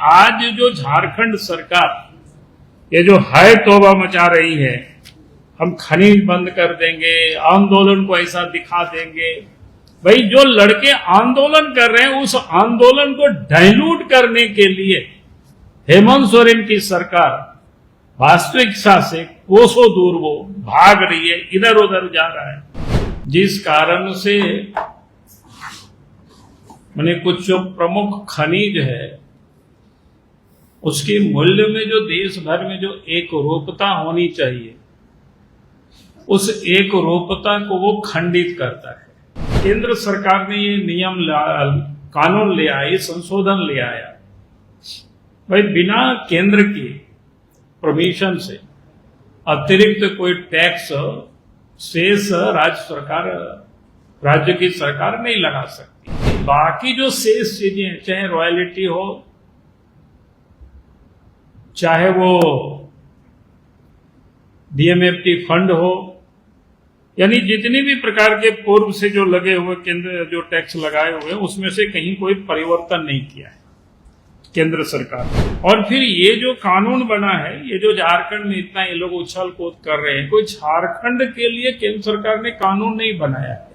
आज जो झारखंड सरकार ये जो है तौबा मचा रही है, हम खनिज बंद कर देंगे, आंदोलन को ऐसा दिखा देंगे। भाई जो लड़के आंदोलन कर रहे हैं उस आंदोलन को डाइल्यूट करने के लिए हेमंत सोरेन की सरकार वास्तविकता से कोसों दूर वो भाग रही है, इधर उधर जा रहा है, जिस कारण से मैंने कुछ जो प्रमुख खनिज है उसके मूल्य में जो देश भर में जो एक रूपता होनी चाहिए, उस एक रूपता को वो खंडित करता है। केंद्र सरकार ने ये नियम कानून ले आया, संशोधन ले आया। भाई बिना केंद्र की परमिशन से अतिरिक्त कोई टैक्स शेष राज्य की सरकार नहीं लगा सकती। बाकी जो शेष चीजें, चाहे रॉयल्टी हो, चाहे वो डीएमएफटी फंड हो, यानी जितनी भी प्रकार के पूर्व से जो लगे हुए केंद्र जो टैक्स लगाए हुए हैं उसमें से कहीं कोई परिवर्तन नहीं किया है केंद्र सरकार। और फिर ये जो कानून बना है, ये जो झारखंड में इतना ये लोग उछल कूद कर रहे हैं, कोई झारखंड के लिए केंद्र सरकार ने कानून नहीं बनाया है।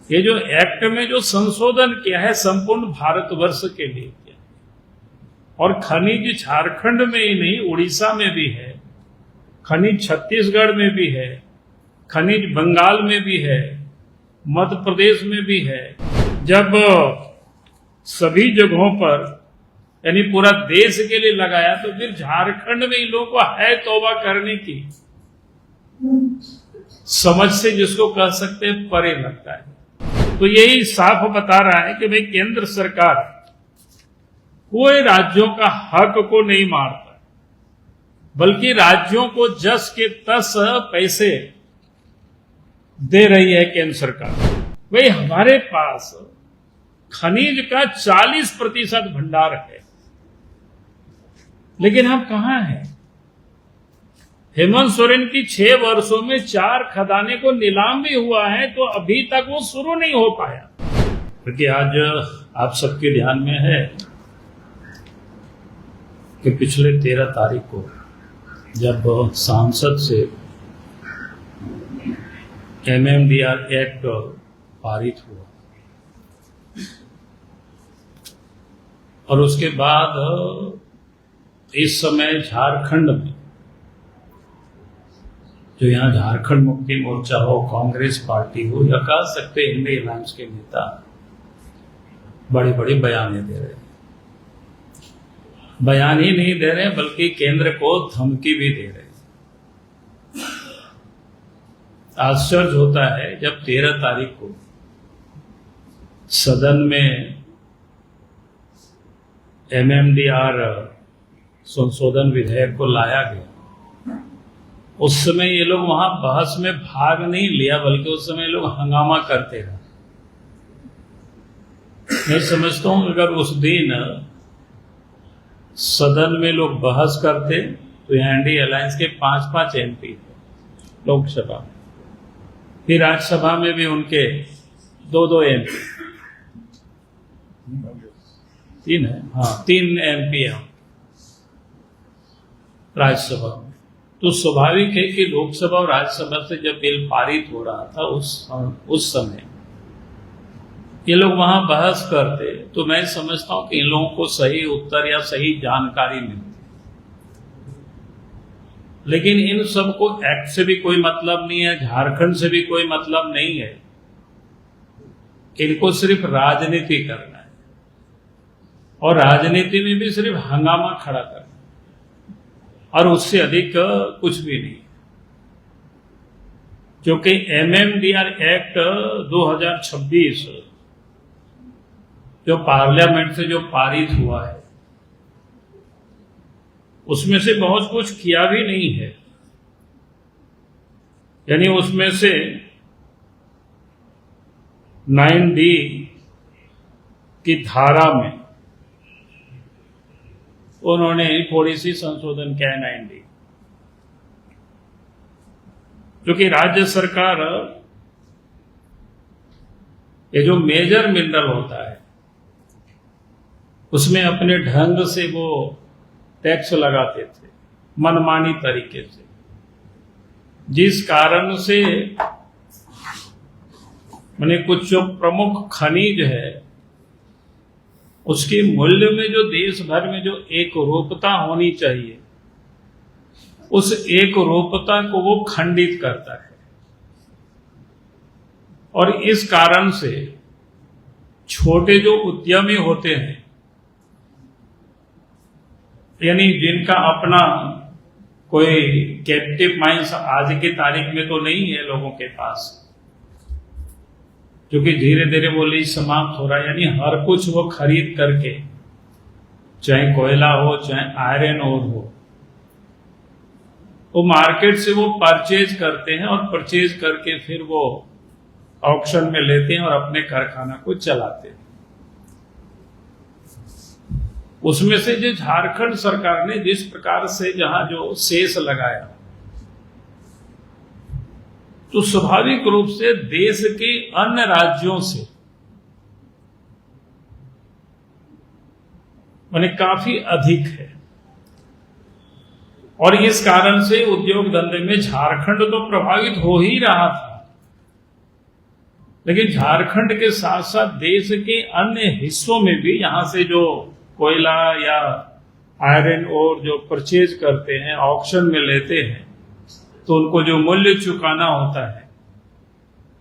ये जो एक्ट में जो संशोधन किया है संपूर्ण भारतवर्ष के लिए किया है। और खनिज झारखंड में ही नहीं, उड़ीसा में भी है, खनिज छत्तीसगढ़ में भी है, खनिज बंगाल में भी है, मध्य प्रदेश में भी है। जब सभी जगहों पर यानी पूरा देश के लिए लगाया तो फिर झारखंड में इन लोगों को है तौबा करने की समझ से, जिसको कह सकते हैं, परे लगता है। तो यही साफ बता रहा है कि भाई केंद्र सरकार कोई राज्यों का हक को नहीं मारता, बल्कि राज्यों को जस के तस पैसे दे रही है केंद्र सरकार। भाई हमारे पास खनिज का 40% भंडार है, लेकिन हम कहां हैं? हेमंत सोरेन की 6 वर्षों में 4 खदानें को नीलाम भी हुआ है, तो अभी तक वो शुरू नहीं हो पाया। क्योंकि आज आप सबके ध्यान में है कि पिछले 13 तारीख को जब सांसद से MMDR एक्ट पारित हुआ और उसके बाद इस समय झारखंड में जो यहाँ झारखंड मुक्ति मोर्चा हो, कांग्रेस पार्टी हो, या कह सकते इंडिया अलायंस के नेता बड़े बड़े बयान दे रहे हैं। बयान ही नहीं दे रहे बल्कि केंद्र को धमकी भी दे रहे हैं। आश्चर्य होता है जब 13 तारीख को सदन में MMDR संशोधन विधेयक को लाया गया, उस समय ये लोग वहां बहस में भाग नहीं लिया, बल्कि उस समय लोग हंगामा करते रहे। मैं समझता हूं अगर उस दिन सदन में लोग बहस करते तो यहाँ इंडिया अलायंस के 5-5 MP थे लोकसभा में, फिर राज्यसभा में भी उनके 2-2 MP, 3 है, हाँ 3 MP हैं राज्यसभा में। तो स्वाभाविक है कि लोकसभा और राज्यसभा से जब बिल पारित हो रहा था उस समय ये लोग वहां बहस करते, तो मैं समझता हूं कि इन लोगों को सही उत्तर या सही जानकारी मिलती। लेकिन इन सबको एक्ट से भी कोई मतलब नहीं है, झारखंड से भी कोई मतलब नहीं है। इनको सिर्फ राजनीति करना है और राजनीति में भी सिर्फ हंगामा खड़ा करना और उससे अधिक कुछ भी नहीं। क्योंकि MMDR एक्ट 2026 जो पार्लियामेंट से जो पारित हुआ है उसमें से बहुत कुछ किया भी नहीं है। यानी उसमें से 9D की धारा में उन्होंने थोड़ी सी संशोधन किया है 9D, क्योंकि राज्य सरकार ये जो मेजर मिनरल होता है उसमें अपने ढंग से वो टैक्स लगाते थे मनमानी तरीके से, जिस कारण से मैंने कुछ जो प्रमुख खनिज है उसके मूल्य में जो देश भर में जो एक रूपता होनी चाहिए, उस एक रूपता को वो खंडित करता है। और इस कारण से छोटे जो उद्यमी होते हैं, यानी जिनका अपना कोई कैप्टिव माइंस आज की तारीख में तो नहीं है लोगों के पास, क्योंकि धीरे धीरे वो लीज समाप्त हो रहा है, यानी हर कुछ वो खरीद करके, चाहे कोयला हो चाहे आयरन ओर हो, वो मार्केट से वो परचेज करते हैं और परचेज करके फिर वो ऑक्शन में लेते हैं और अपने कारखाना को चलाते हैं। उसमें से जो झारखंड सरकार ने जिस प्रकार से जहां जो सेस लगाया, तो स्वाभाविक रूप से देश के अन्य राज्यों से माने काफी अधिक है, और इस कारण से उद्योग धंधे में झारखंड तो प्रभावित हो ही रहा था, लेकिन झारखंड के साथ साथ देश के अन्य हिस्सों में भी यहां से जो कोयला या आयरन ओर जो परचेज करते हैं, ऑक्शन में लेते हैं, तो उनको जो मूल्य चुकाना होता है,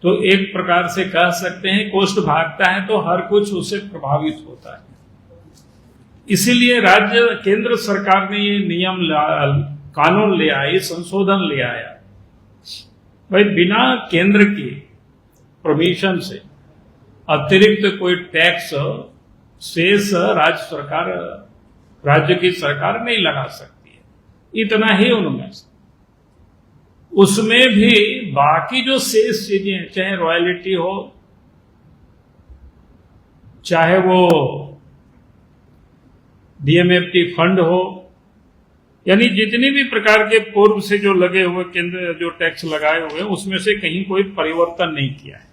तो एक प्रकार से कह सकते हैं कॉस्ट भागता है तो हर कुछ उससे प्रभावित होता है। इसीलिए राज्य केंद्र सरकार ने ये नियम कानून ले आए, संशोधन ले आया, भाई बिना केंद्र की परमिशन से अतिरिक्त कोई टैक्स शेष राज्य की सरकार नहीं लगा सकती है। इतना ही उनमें उसमें भी बाकी जो शेष चीजें, चाहे रॉयल्टी हो, चाहे वो डीएमएफटी फंड हो, यानी जितने भी प्रकार के पूर्व से जो लगे हुए केंद्र जो टैक्स लगाए हुए हैं, उसमें से कहीं कोई परिवर्तन नहीं किया है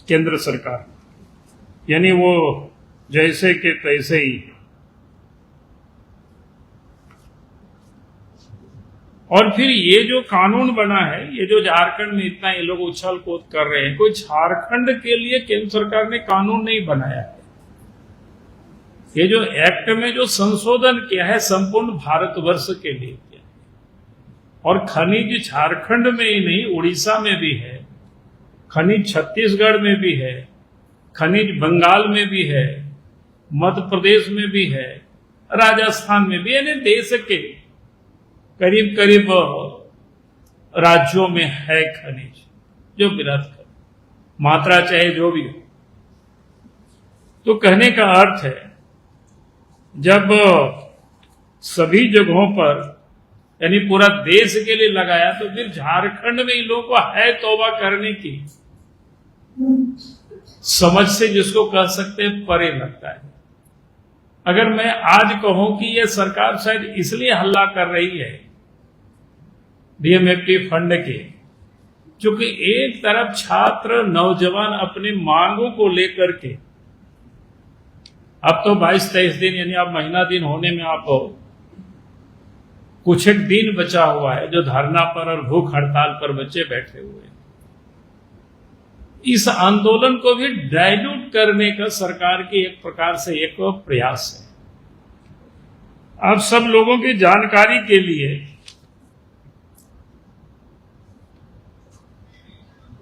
केंद्र सरकार, यानी वो जैसे के तैसे ही है। और फिर ये जो कानून बना है, ये जो झारखंड में इतना ये लोग उछल कूद कर रहे हैं, कोई झारखंड के लिए केंद्र सरकार ने कानून नहीं बनाया है। ये जो एक्ट में जो संशोधन किया है संपूर्ण भारतवर्ष के लिए किया है, और खनिज झारखंड में ही नहीं, उड़ीसा में भी है, खनिज छत्तीसगढ़ में भी है, खनिज बंगाल में भी है, मध्य प्रदेश में भी है, राजस्थान में भी, यानी देश के करीब करीब राज्यों में है खनिज जो वृहत कर मात्रा चाहे जो भी हो। तो कहने का अर्थ है जब सभी जगहों पर यानी पूरा देश के लिए लगाया, तो फिर झारखंड में इन लोगों को है तौबा करने की समझ से, जिसको कह सकते हैं, परे लगता है। अगर मैं आज कहूं कि यह सरकार शायद इसलिए हल्ला कर रही है डीएमएफटी फंड के, क्योंकि एक तरफ छात्र नौजवान अपनी मांगों को लेकर के, अब तो 22-23 दिन यानी अब महीना दिन होने में आप कुछ एक दिन बचा हुआ है जो धरना पर और भूख हड़ताल पर बच्चे बैठे हुए हैं। इस आंदोलन को भी डाइल्यूट करने का सरकार की एक प्रकार से एक प्रयास है। आप सब लोगों की जानकारी के लिए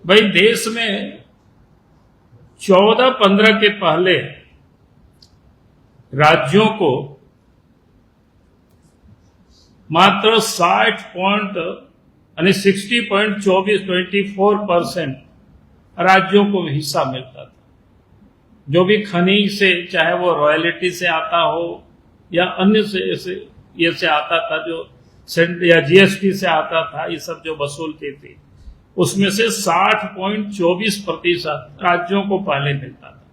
भाई देश में 14-15 के पहले राज्यों को मात्र 60.24% राज्यों को भी हिस्सा मिलता था, जो भी खनिज से, चाहे वो रॉयल्टी से आता हो या अन्य से आता था, जो या जीएसटी से आता था, ये सब जो वसूलती थी, उसमें से 60.24% राज्यों को पहले मिलता था,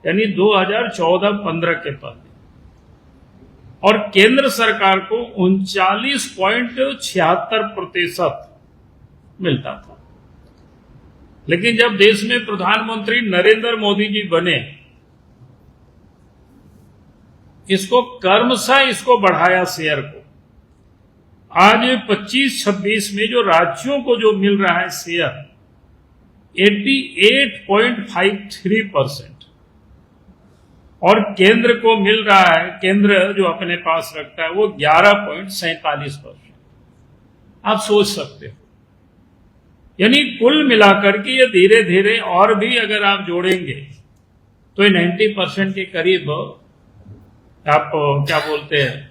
यानी 2014-15 के पहले, और केंद्र सरकार को 39.76% मिलता था। लेकिन जब देश में प्रधानमंत्री नरेंद्र मोदी जी बने, इसको क्रमशः इसको बढ़ाया शेयर को। आज 25-26 में जो राज्यों को जो मिल रहा है शेयर 88.53% और केंद्र को मिल रहा है, केंद्र जो अपने पास रखता है वो 11.47%। आप सोच सकते हो, यानी कुल मिलाकर के ये धीरे धीरे और भी अगर आप जोड़ेंगे तो ये 90% के करीब आप क्या बोलते हैं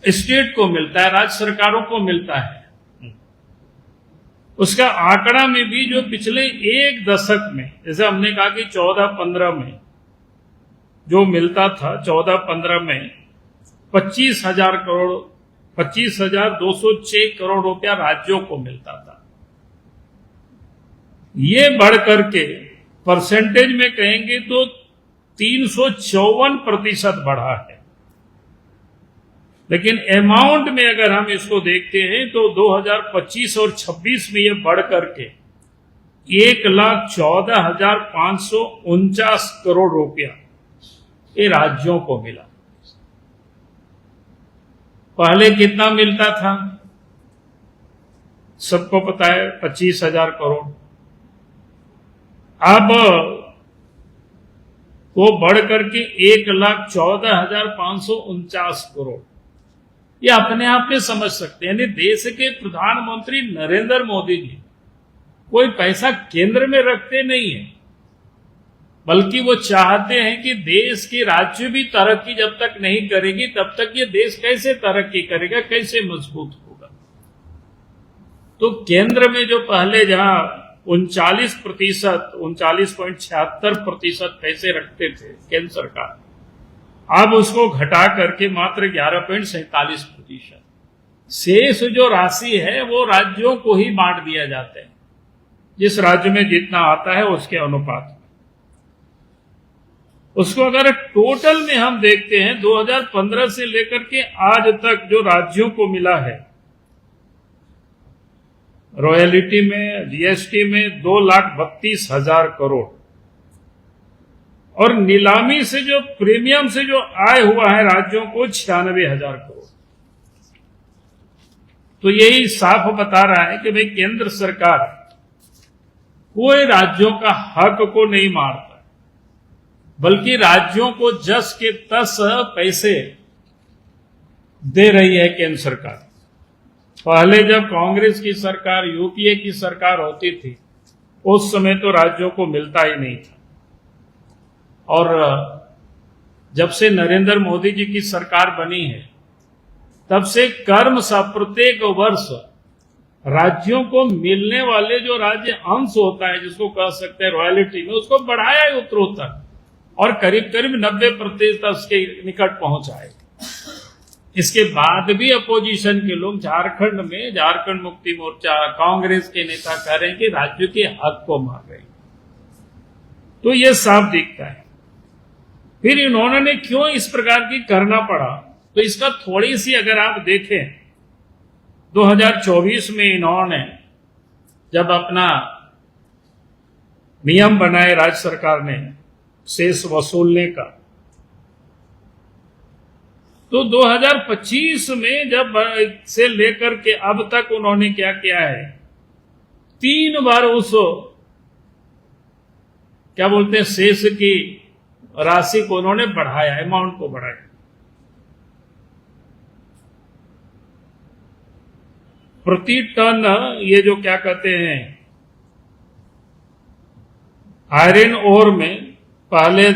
स्टेट को मिलता है, राज्य सरकारों को मिलता है। उसका आंकड़ा में भी जो पिछले एक दशक में, जैसे हमने कहा कि 14-15 में जो मिलता था, 14-15 में 25,206 करोड़ रुपया राज्यों को मिलता था। ये बढ़ करके परसेंटेज में कहेंगे तो 354% बढ़ा है। लेकिन अमाउंट में अगर हम इसको देखते हैं तो 2025 और 26 में ये बढ़ करके 1,14,549 करोड़ रुपया ये राज्यों को मिला। पहले कितना मिलता था सबको पता है, 25,000 करोड़। अब वो बढ़ करके 1,14,549 करोड़। ये अपने आप में समझ सकते हैं, यानी देश के प्रधानमंत्री नरेंद्र मोदी जी कोई पैसा केंद्र में रखते नहीं है, बल्कि वो चाहते हैं कि देश की राज्य भी तरक्की जब तक नहीं करेगी तब तक ये देश कैसे तरक्की करेगा, कैसे मजबूत होगा। तो केंद्र में जो पहले जहां 39.76% पैसे रखते थे केंद्र सरकार, अब उसको घटा करके मात्र 11.47%। शेष जो राशि है वो राज्यों को ही बांट दिया जाता है, जिस राज्य में जितना आता है उसके अनुपात में। उसको अगर टोटल में हम देखते हैं 2015 से लेकर के आज तक जो राज्यों को मिला है, रॉयल्टी में, जीएसटी में 2,32,000 करोड़ और नीलामी से जो प्रीमियम से जो आय हुआ है राज्यों को 96,000 करोड़। तो यही साफ बता रहा है कि भाई केंद्र सरकार कोई राज्यों का हक को नहीं मारता, बल्कि राज्यों को जस के तस पैसे दे रही है केंद्र सरकार। पहले जब कांग्रेस की सरकार, यूपीए की सरकार होती थी, उस समय तो राज्यों को मिलता ही नहीं था। और जब से नरेंद्र मोदी जी की सरकार बनी है तब से क्रमशः प्रत्येक वर्ष राज्यों को मिलने वाले जो राज्य अंश होता है, जिसको कह सकते हैं रॉयल्टी में, उसको बढ़ाया है उत्तरोत्तर और करीब करीब 90% के निकट पहुंचा है। इसके बाद भी अपोजिशन के लोग झारखंड में, झारखंड मुक्ति मोर्चा, कांग्रेस के नेता कह रहे हैं कि राज्यों के हक को मार रहे हैं। तो ये साफ दिखता है। फिर इन्होंने क्यों इस प्रकार की करना पड़ा, तो इसका थोड़ी सी अगर आप देखें, 2024 में इन्होंने जब अपना नियम बनाए राज्य सरकार ने शेष वसूलने का, तो 2025 में जब से लेकर के अब तक उन्होंने क्या किया है, 3 बार उस क्या बोलते हैं शेष की राशि को उन्होंने बढ़ाया, अमाउंट को बढ़ाया। प्रति टन ये जो क्या कहते हैं आयरन ओर में पहले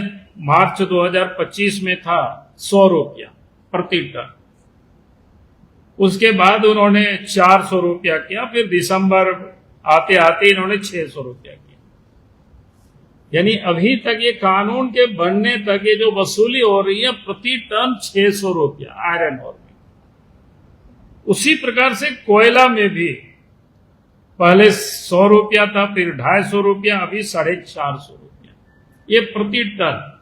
मार्च 2025 में था 100 रुपया प्रति टन, उसके बाद उन्होंने 400 रुपया किया, फिर दिसंबर आते आते इन्होंने 600 रुपया किया। यानी अभी तक ये कानून के बनने तक ये जो वसूली हो रही है प्रति टन 600 रुपया आयरन ओर में। उसी प्रकार से कोयला में भी पहले 100 रुपया था, फिर 250 रुपया, अभी 450 रुपया ये प्रति टन।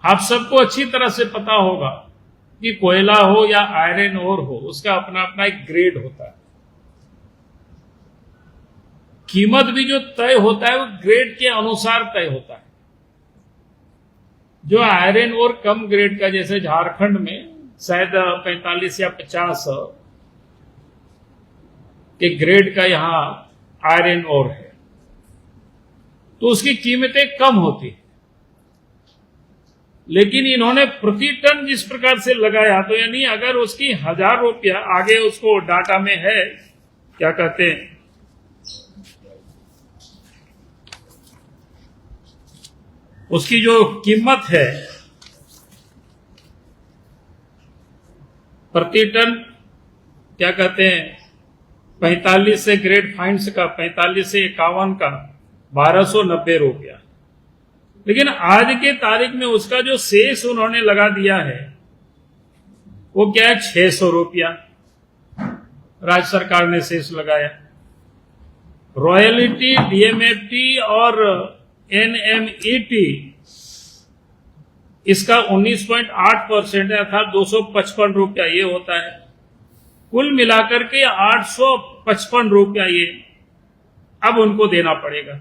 आप सबको अच्छी तरह से पता होगा कि कोयला हो या आयरन ओर हो, उसका अपना अपना एक ग्रेड होता है। कीमत भी जो तय होता है वो ग्रेड के अनुसार तय होता है। जो आयरन और कम ग्रेड का, जैसे झारखंड में शायद 45 या 50 के ग्रेड का यहां आयरन और है, तो उसकी कीमतें कम होती है। लेकिन इन्होंने प्रति टन जिस प्रकार से लगाया, तो यानी अगर उसकी 1000 रुपया, आगे उसको डाटा में है, क्या कहते हैं, उसकी जो कीमत है प्रति टन, क्या कहते हैं, 45 से ग्रेड फाइंस का 45 से 51 का 1290 रुपया। लेकिन आज के तारीख में उसका जो शेष उन्होंने लगा दिया है वो क्या है, 600 रुपया राज्य सरकार ने शेष लगाया। रॉयल्टी, डीएमएफटी और एनएमईटी इसका 19.8% है, अर्थात 255 रुपया ये होता है। कुल मिलाकर के 855 रुपया ये अब उनको देना पड़ेगा।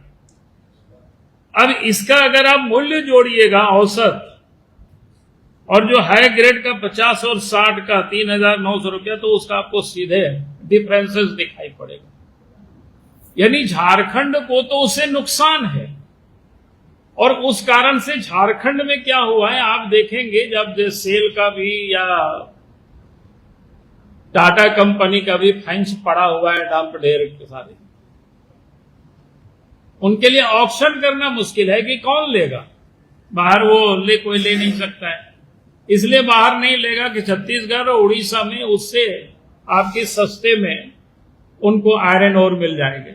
अब इसका अगर आप मूल्य जोड़िएगा औसत, और जो हाई ग्रेड का 50 और 60 का 3900 रुपया, तो उसका आपको सीधे डिफरेंसेस दिखाई पड़ेगा। यानी झारखंड को तो उससे नुकसान है, और उस कारण से झारखंड में क्या हुआ है आप देखेंगे, जब सेल का भी या टाटा कंपनी का भी फाइन्स पड़ा हुआ है, डंप ढेर के सारे, उनके लिए ऑप्शन करना मुश्किल है कि कौन लेगा। बाहर वो कोई ले नहीं सकता है, इसलिए बाहर नहीं लेगा कि छत्तीसगढ़ और उड़ीसा में उससे आपके सस्ते में उनको आयरन ओर मिल जाएंगे।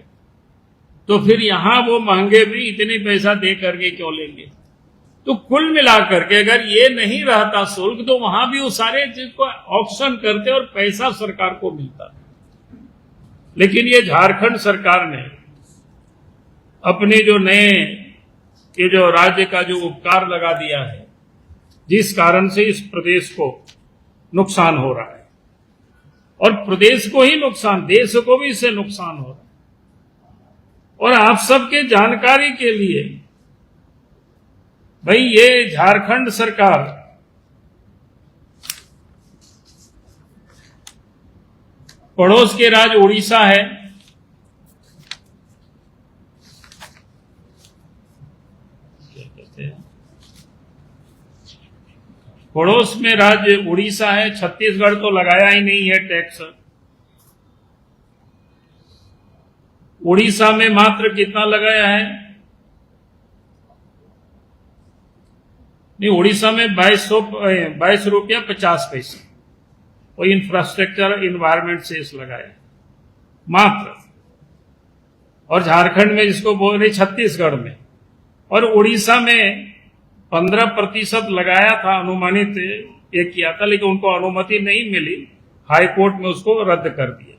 तो फिर यहां वो महंगे भी इतने पैसा दे करके क्यों लेंगे। तो कुल मिलाकर के अगर ये नहीं रहता शुल्क, तो वहां भी वो सारे चीज को ऑप्शन करते और पैसा सरकार को मिलता। लेकिन ये झारखंड सरकार ने अपने जो नए, ये जो राज्य का जो उपकार लगा दिया है, जिस कारण से इस प्रदेश को नुकसान हो रहा है, और प्रदेश को ही नुकसान, देश को भी इससे नुकसान हो रहा है। और आप सबके जानकारी के लिए भाई, ये झारखंड सरकार पड़ोस के राज्य उड़ीसा है, पड़ोस में राज्य उड़ीसा है, छत्तीसगढ़ तो लगाया ही नहीं है टैक्स। उड़ीसा में मात्र कितना लगाया है, नहीं, उड़ीसा में 22 रुपया 50 पैसे वो इंफ्रास्ट्रक्चर इन्वायरमेंट शेष लगाया मात्र। और झारखंड में जिसको बोल रहे छत्तीसगढ़ में और उड़ीसा में 15% लगाया था, अनुमानित ये किया था, लेकिन उनको अनुमति नहीं मिली, हाई कोर्ट में उसको रद्द कर दिया।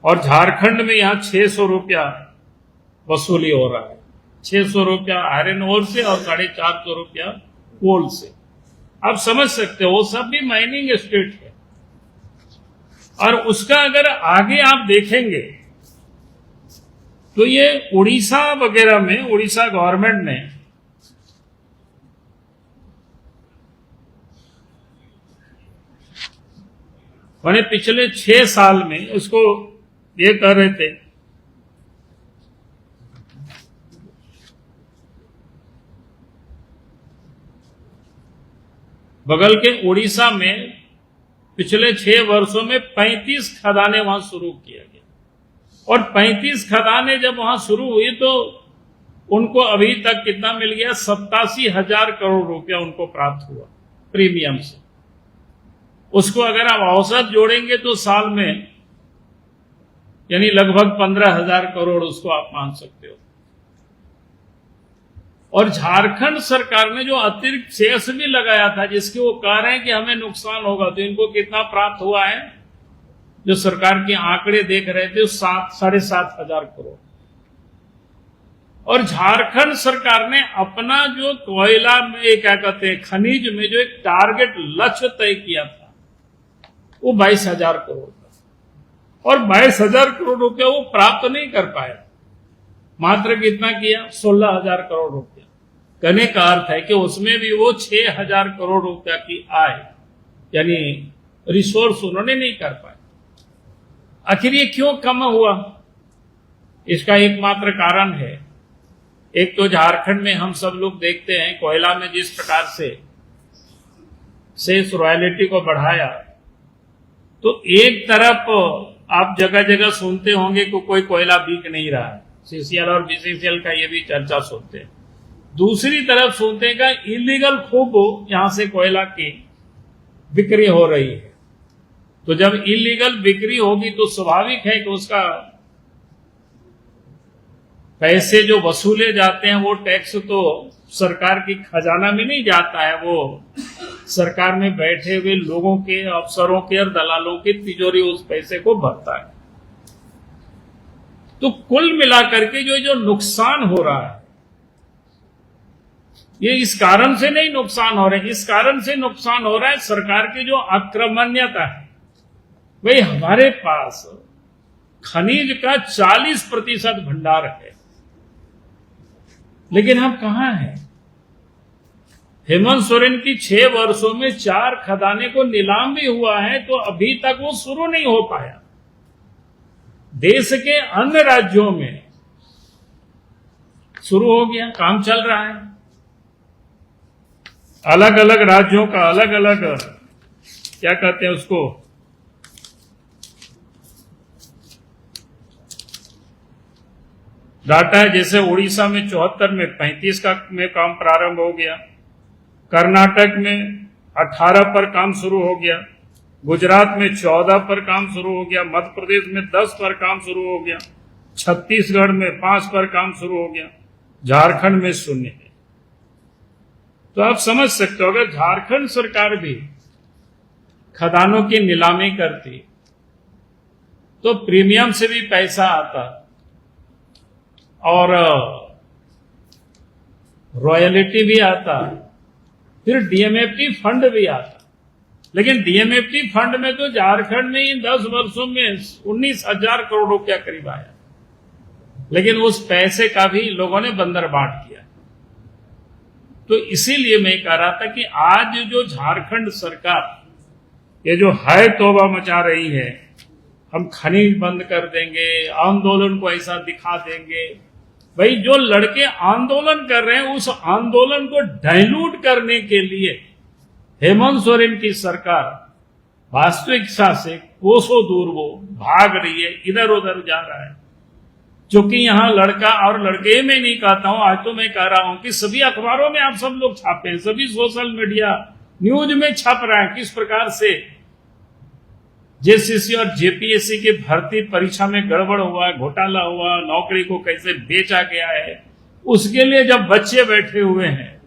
और झारखंड में यहां 600 रुपया वसूली हो रहा है, 600 रुपया आयरन ओर से और 450 रुपया कोल से। आप समझ सकते हो, वो सब भी माइनिंग स्टेट है। और उसका अगर आगे आप देखेंगे तो ये उड़ीसा वगैरह में, उड़ीसा गवर्नमेंट ने मैंने पिछले 6 साल में उसको ये कर रहे थे, बगल के उड़ीसा में पिछले 6 वर्षों में 35 खदानें वहां शुरू किया गया। और 35 खदानें जब वहां शुरू हुई तो उनको अभी तक कितना मिल गया, 87,000 करोड़ रुपया उनको प्राप्त हुआ प्रीमियम से। उसको अगर आप औसत जोड़ेंगे तो साल में यानी लगभग 15,000 करोड़ उसको आप मान सकते हो। और झारखंड सरकार ने जो अतिरिक्त शेष भी लगाया था, जिसके वो कह रहे हैं कि हमें नुकसान होगा, तो इनको कितना प्राप्त हुआ है, जो सरकार के आंकड़े देख रहे थे, 7,500 करोड़। और झारखंड सरकार ने अपना जो कोयला में, क्या कहते हैं, खनिज में जो एक टारगेट लक्ष्य तय किया था, वो 22,000 करोड़ था। और 22,000 करोड़ रुपया वो प्राप्त नहीं कर पाया, मात्र कितना किया, 16,000 करोड़ रुपया। कहने का अर्थ है कि उसमें भी वो 6,000 करोड़ रुपया की आय यानी रिसोर्स उन्होंने नहीं कर पाए। आखिर ये क्यों कम हुआ? इसका एकमात्र कारण है, एक तो झारखंड में हम सब लोग देखते हैं कोयला में जिस प्रकार से शेष रॉयल्टी को बढ़ाया, तो एक तरफ आप जगह जगह सुनते होंगे कि कोई कोयला बिक नहीं रहा है, सीसीएल और बीसीसीएल का ये भी चर्चा सुनते हैं। दूसरी तरफ सुनते हैं कि इलीगल खूब यहां से कोयला की बिक्री हो रही है। तो जब इलीगल बिक्री होगी तो स्वाभाविक है कि उसका पैसे जो वसूले जाते हैं वो टैक्स तो सरकार की खजाना में नहीं जाता है, वो सरकार में बैठे हुए लोगों के, अफसरों के और दलालों की तिजोरी उस पैसे को भरता है। तो कुल मिलाकर के जो नुकसान हो रहा है, ये इस कारण से नहीं नुकसान हो रहा है, इस कारण से नुकसान हो रहा है सरकार की जो आक्रमण्यता है। भाई हमारे पास खनिज का 40% भंडार है, लेकिन हम कहां हैं? हेमंत सोरेन की 6 वर्षों में 4 खदानें को नीलाम भी हुआ है, तो अभी तक वो शुरू नहीं हो पाया। देश के अन्य राज्यों में शुरू हो गया, काम चल रहा है। अलग अलग राज्यों का अलग अलग क्या कहते हैं उसको, डाटा है। जैसे उड़ीसा में 74 में 35 का में काम प्रारंभ हो गया, कर्नाटक में 18 पर काम शुरू हो गया, गुजरात में 14 पर काम शुरू हो गया, मध्य प्रदेश में 10 पर काम शुरू हो गया, छत्तीसगढ़ में 5 पर काम शुरू हो गया, झारखंड में 0 है। तो आप समझ सकते हो, अगर झारखंड सरकार भी खदानों की नीलामी करती तो प्रीमियम से भी पैसा आता और रॉयल्टी भी आता, फिर डीएमएफटी फंड भी आता। लेकिन डीएमएफटी फंड में तो झारखंड में इन 10 वर्षों में 19,000 करोड़ रुपया करीब आया, लेकिन उस पैसे का भी लोगों ने बंदरबाट किया। तो इसीलिए मैं कह रहा था कि आज जो झारखंड सरकार ये जो है तौबा मचा रही है, हम खनिज बंद कर देंगे, आंदोलन को ऐसा दिखा देंगे। भाई जो लड़के आंदोलन कर रहे हैं, उस आंदोलन को डाइल्यूट करने के लिए हेमंत सोरेन की सरकार वास्तविकता से कोसों दूर वो भाग रही है, इधर उधर जा रहा है। क्योंकि यहां लड़का और लड़के में नहीं कहता हूं, आज तो मैं कह रहा हूं कि सभी अखबारों में आप सब लोग छापे हैं, सभी सोशल मीडिया न्यूज में छप रहा है किस प्रकार से जेसीसी और जेपीएससी की भर्ती परीक्षा में गड़बड़ हुआ, घोटाला हुआ, नौकरी को कैसे बेचा गया है। उसके लिए जब बच्चे बैठे हुए हैं,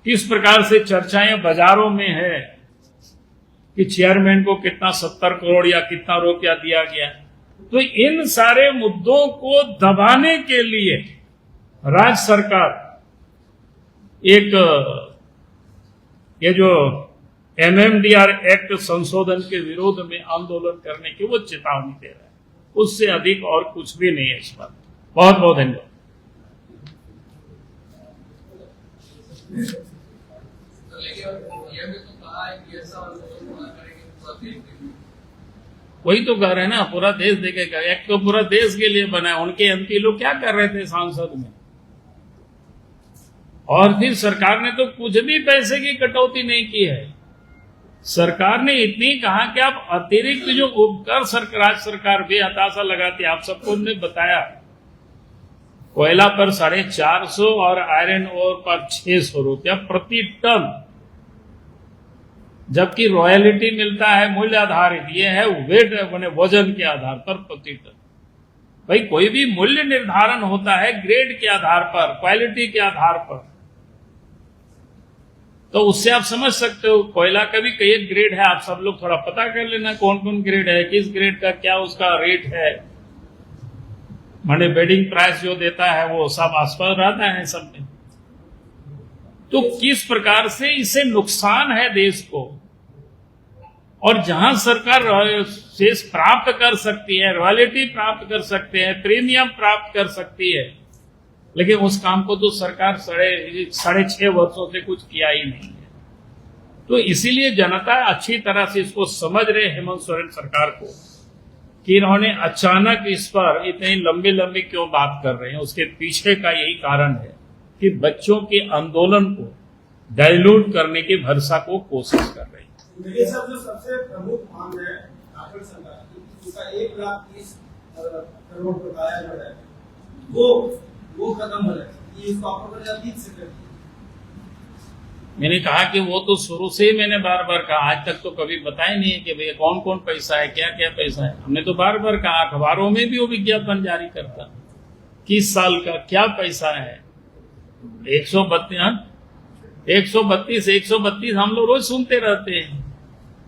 किस प्रकार से चर्चाएं बाजारों में है कि चेयरमैन को कितना 70 करोड़ या कितना रुपया दिया गया। तो इन सारे मुद्दों को दबाने के लिए राज्य सरकार एक ये जो एमएमडीआर एक्ट संशोधन के विरोध में आंदोलन करने की वो चेतावनी दे रहा है, उससे अधिक और कुछ भी नहीं है इस पर। बहुत बहुत धन्यवाद। वही तो कह रहे हैं ना, पूरा देश देखेगा। एक्ट तो पूरा देश के लिए बना है। उनके एमपी लोग क्या कर रहे थे संसद में, और फिर सरकार ने तो कुछ भी पैसे की कटौती नहीं की है। सरकार ने इतनी कहा कि आप अतिरिक्त जो उपकर सरकार बेहताशा लगाती, आप सबको हमने बताया, कोयला पर 450 और आयरन ओर पर 600 रुपया प्रति टन, जबकि रॉयल्टी मिलता है मूल्य आधारित, ये है वेट मैंने वजन के आधार पर प्रति टन। भाई कोई भी मूल्य निर्धारण होता है ग्रेड के आधार पर, क्वालिटी के आधार पर, तो उससे आप समझ सकते हो कोयला का भी कई ग्रेड है। आप सब लोग थोड़ा पता कर लेना कौन कौन ग्रेड है, किस ग्रेड का क्या उसका रेट है। माने बेडिंग प्राइस जो देता है वो सब आसपास रहता है सब में। तो किस प्रकार से इससे नुकसान है देश को, और जहां सरकार शेष प्राप्त कर सकती है, रॉयल्टी प्राप्त कर सकते हैं, प्रीमियम प्राप्त कर सकती है, लेकिन उस काम को तो सरकार साढ़े 6 वर्षों से कुछ किया ही नहीं है। तो इसीलिए जनता अच्छी तरह से इसको समझ रहे हेमंत सोरेन सरकार को कि इन्होंने अचानक इस पर इतनी लंबी लंबी क्यों बात कर रहे हैं। उसके पीछे का यही कारण है कि बच्चों के आंदोलन को डाइल्यूट करने की भरसा को कोशिश कर रहे हैं। ये सब जो सबसे प्रमुख मांग है झारखंड सरकार की, उसका 1,30,30 करोड़ बताया जा रहा है, वो खत्म हो जाए, ये इसको आप ठीक से करिए। मैंने कहा कि वो तो शुरू से ही मैंने बार बार कहा, आज तक तो कभी बताया नहीं है कि भैया कौन कौन पैसा है, क्या क्या पैसा है। हमने तो बार बार कहा, अखबारों में भी वो विज्ञापन जारी करता किस साल का क्या पैसा है। 132 हम लोग रोज सुनते रहते हैं।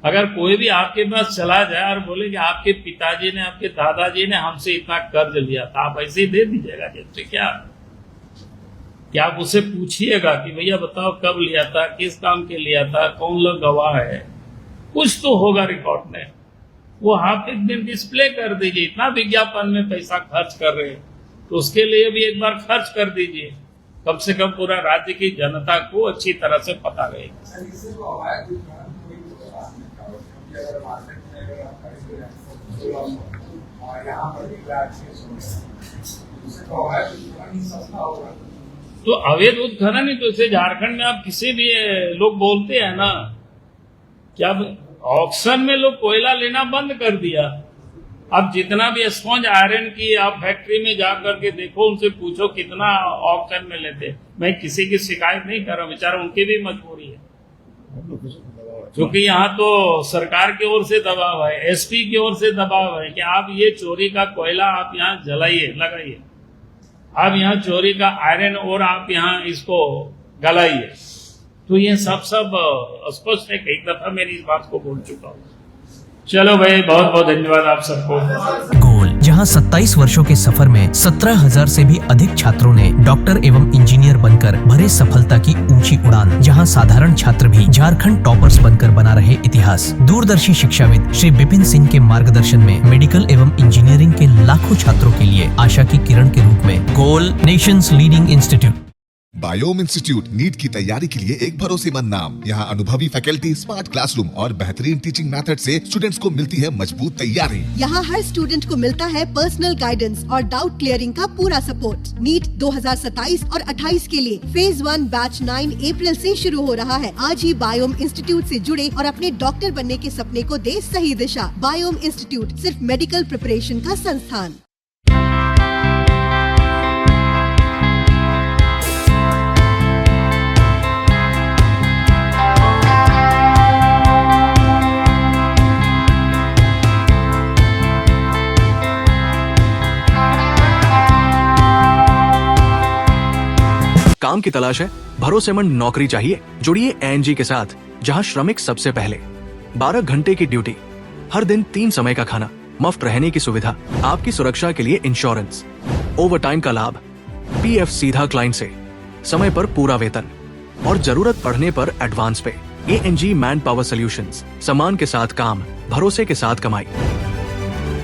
अगर कोई भी आपके पास चला जाए और बोले कि आपके पिताजी ने, आपके दादाजी ने हमसे इतना कर्ज लिया था, आप ऐसे ही दे दीजिएगा जैसे क्या आप उससे पूछिएगा कि भैया बताओ कब लिया था, किस काम के लिया था, कौन लोग गवाह है, कुछ तो होगा रिकॉर्ड में। वो आप एक दिन डिस्प्ले कर दीजिए। इतना विज्ञापन में पैसा खर्च कर रहे हैं तो उसके लिए भी एक बार खर्च कर दीजिए, कम से कम पूरा राज्य की जनता को अच्छी तरह से पता रहे। तो अवैध उत्खनन ही तो इसे झारखंड में आप किसी भी लोग बोलते हैं ना, क्या ऑक्शन में लोग कोयला लेना बंद कर दिया। अब जितना भी स्पॉन्ज आयरन की आप फैक्ट्री में जा करके देखो, उनसे पूछो कितना ऑक्शन में लेते। मैं किसी की शिकायत नहीं कर रहा, बेचारा उनकी भी मजबूरी है, क्योंकि यहाँ तो सरकार की ओर से दबाव है, एसपी की ओर से दबाव है कि आप ये चोरी का कोयला आप यहाँ जलाइए, लगाइए, आप यहाँ चोरी का आयरन और आप यहाँ इसको गलाइए। तो ये सब स्पष्ट है। कई दफा मैंने इस बात को बोल चुका हूँ। चलो भाई, बहुत बहुत धन्यवाद आप सबको। गोल, जहां 27 वर्षों के सफर में 17,000 से भी अधिक छात्रों ने डॉक्टर एवं इंजीनियर बनकर भरे सफलता की ऊंची उड़ान। जहां साधारण छात्र भी झारखंड टॉपर्स बनकर बना रहे इतिहास। दूरदर्शी शिक्षाविद श्री विपिन सिंह के मार्गदर्शन में मेडिकल एवं इंजीनियरिंग के लाखों छात्रों के लिए आशा की किरण के रूप में गोल, nation's leading institute. Biome institute NEET की तैयारी के लिए एक भरोसेमंद नाम। यहाँ अनुभवी फैकल्टी, स्मार्ट क्लासरूम और बेहतरीन टीचिंग मेथड से स्टूडेंट्स को मिलती है मजबूत तैयारी। यहाँ हर स्टूडेंट को मिलता है पर्सनल गाइडेंस और डाउट क्लियरिंग का पूरा सपोर्ट। नीट 2027 और 28 के लिए फेज 1 बैच 9 अप्रैल से शुरू हो रहा है। आज ही बायोम इंस्टीट्यूट से जुड़े और अपने डॉक्टर बनने के सपने को दे सही दिशा। बायोम इंस्टीट्यूट सिर्फ मेडिकल प्रिपरेशन का संस्थान। काम की तलाश है, भरोसेमंद नौकरी चाहिए। जुड़िए एएनजी के साथ, जहां श्रमिक सबसे पहले। 12 घंटे की ड्यूटी, हर दिन 3 समय का खाना, मुफ्त रहने की सुविधा, आपकी सुरक्षा के लिए इंश्योरेंस, ओवरटाइम का लाभ, पीएफ सीधा क्लाइंट से, समय पर पूरा वेतन और जरूरत पड़ने पर एडवांस पे। एएनजी मैन पावर सॉल्यूशंस, सम्मान के साथ काम, भरोसे के साथ कमाई।